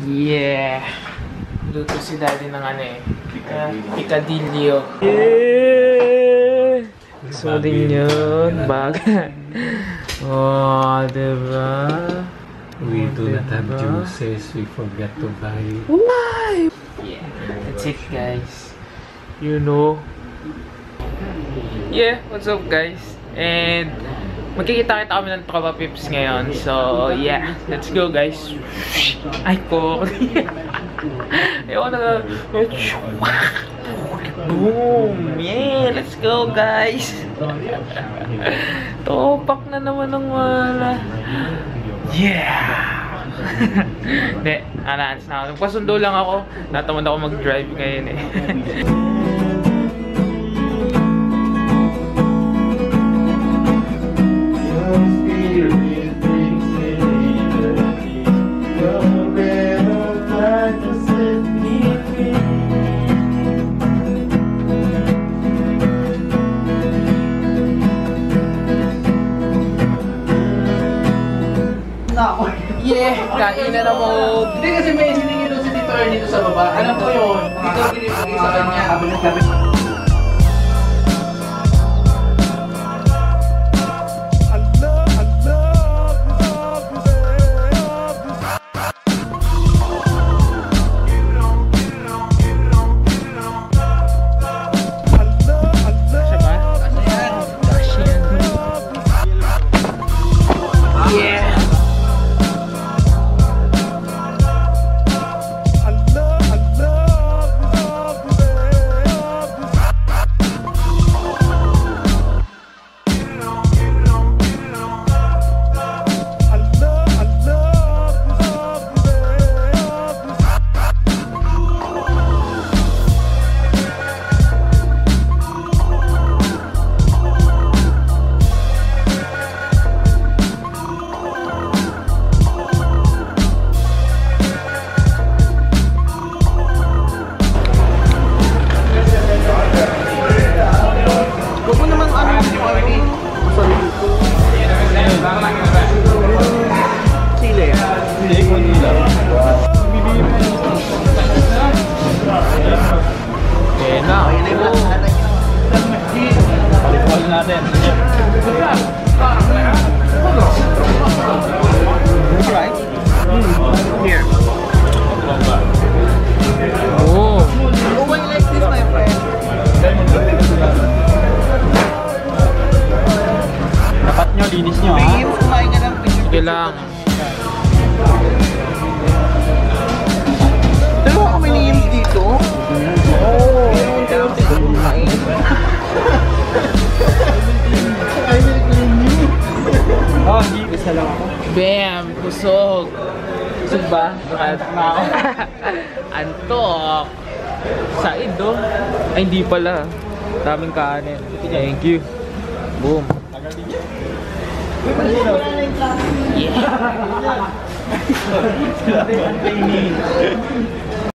Yeah! Luto si daddy ng ano eh. Picadillo. Yeah! Gusto mo din yun? Baga. Oh, diba? We do not have juices. We forgot to buy. Why? Yeah, that's it guys. You know. Yeah, what's up guys? And magkikita-kita kami ng Tropa Pips ngayon. So, yeah. Let's go guys. Ay ko. Ayoko na. Boom! Yeah, let's go guys. Topak na naman ng wala. Yeah! Hindi, alas na ako. Nagpasundo lang ako. Natamad ako mag-drive ngayon eh. Yeah, kain na mo. Hindi kasi may siningin doon si Tito Ernie dito sa baba. Alam ko yun. Dito pinipagay sa kanya. Habang nagsabi. Linis nyo, ha? Kumain ka ng picture. Sige lang. Dalawa ko may niyim dito. Oo. Kumain. Oh, hindi. Isa lang ako. Bam! Kusog! Kusog ba? Nakatak na ako. Antok! Said do? Ay, hindi pala. Daming kanin. Thank you. Boom! Yeah!